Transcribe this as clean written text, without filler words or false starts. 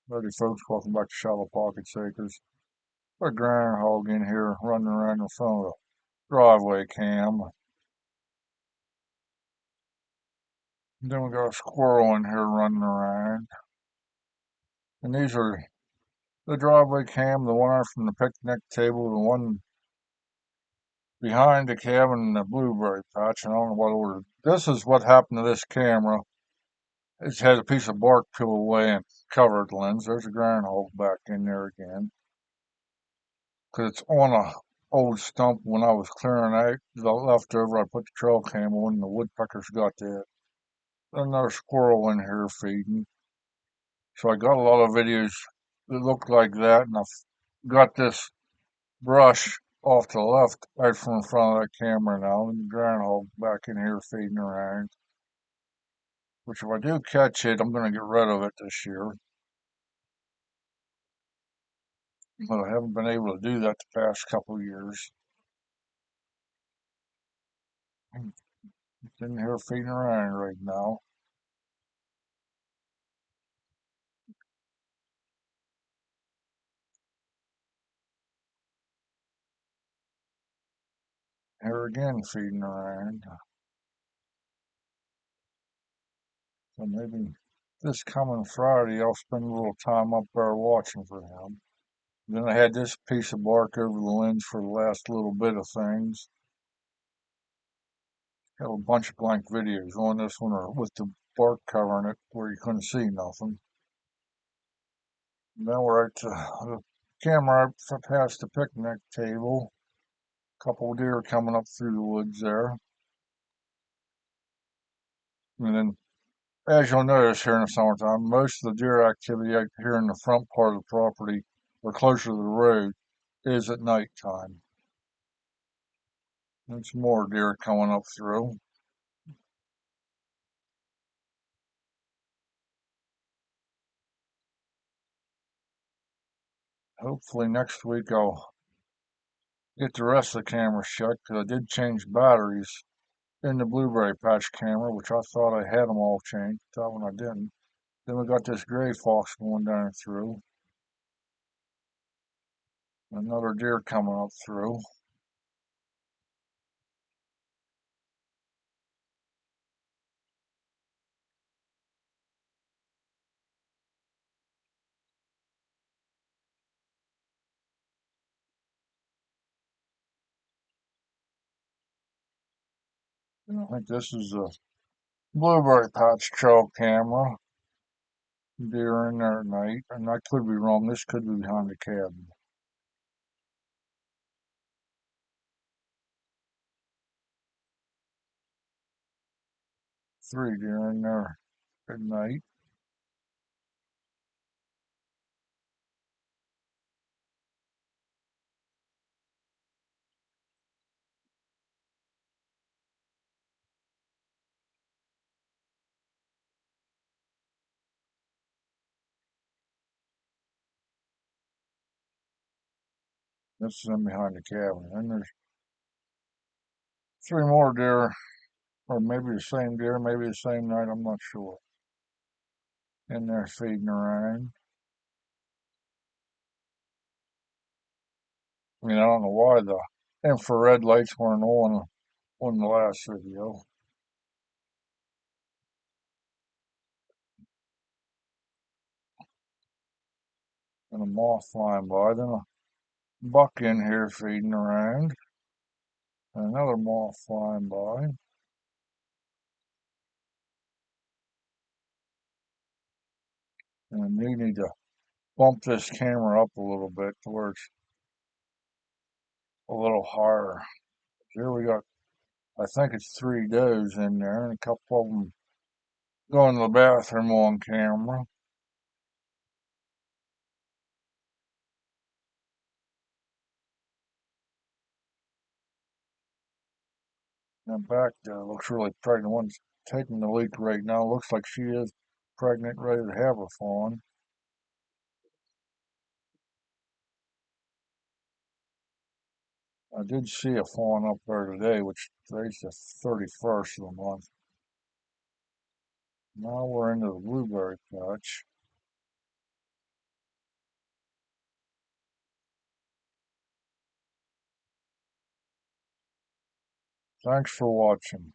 Howdy folks, welcome back to Shallow Pocket Sakers. Got a groundhog in here running around in front of the driveway cam. And then we got a squirrel in here running around. And these are the driveway cam, the one from the picnic table, the one behind the cabin, and the blueberry patch. I don't know what order. This is what happened to this camera. It had a piece of bark peeled away and covered the lens. There's a groundhog back in there again. Because it's on a old stump when I was clearing out the leftover. I put the trail cam on and the woodpeckers got that. Another squirrel in here feeding. So I got a lot of videos that look like that, and I've got this brush off to the left right from in front of that camera now, and the groundhog back in here feeding around. Which if I do catch it, I'm going to get rid of it this year. But I haven't been able to do that the past couple of years. It's in here feeding around right now. Here again feeding around. So maybe this coming Friday I'll spend a little time up there watching for him. Then I had this piece of bark over the lens for the last little bit of things. Have a bunch of blank videos on this one or with the bark covering it where you couldn't see nothing. Now we're at the camera past the picnic table. Couple of deer coming up through the woods there. And then as you'll notice here in the summertime, most of the deer activity out here in the front part of the property or closer to the road is at nighttime. And some more deer coming up through. Hopefully next week I'll get the rest of the cameras checked because I did change batteries in the blueberry patch camera, which I thought I had them all changed. That one I didn't. Then we got this gray fox going down through. Another deer coming up through. And I think this is a blueberry patch trail camera. Deer in there at night. And I could be wrong. This could be behind the cabin. Three deer in there at night. This is in behind the cabin. And there's three more deer, or maybe the same deer, maybe the same night. I'm not sure. In there feeding around. I mean, I don't know why the infrared lights weren't on the last video. And a moth flying by. Then a buck in here feeding around. And another moth flying by. And you need to bump this camera up a little bit to where it's a little higher. Here we got, I think it's three does in there, and a couple of them going to the bathroom on camera. And back there looks really pregnant. One's taking the leak right now. Looks like she is pregnant, ready to have her fawn. I did see a fawn up there today, which today's the 31st of the month. Now we're into the blueberry patch. Thanks for watching.